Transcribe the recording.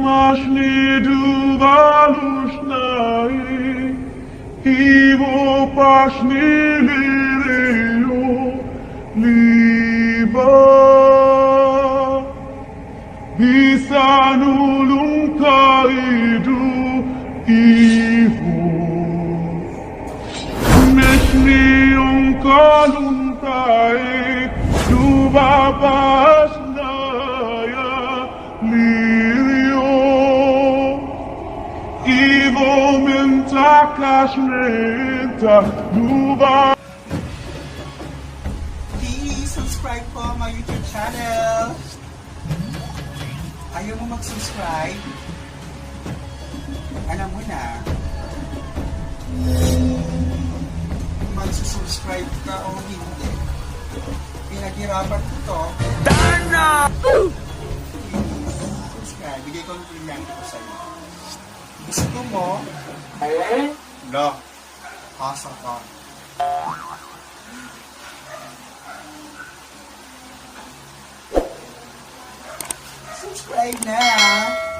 Masz nieduwalusznej i opaśni lirejo liba bisanulung kaidu iho meshni yung kalungkai dubabas naya lirio ivo mentakas nenta duba. Please subscribe po my YouTube channel. Ayaw mo mag-subscribe? Alam mo na. Mag-subscribe ka o hindi. Pinaghirapan ko to. Dana! Subscribe. Bigay ko ng pinang ko sa'yo. Gusto mo? No. Pasa ka. Subscribe na!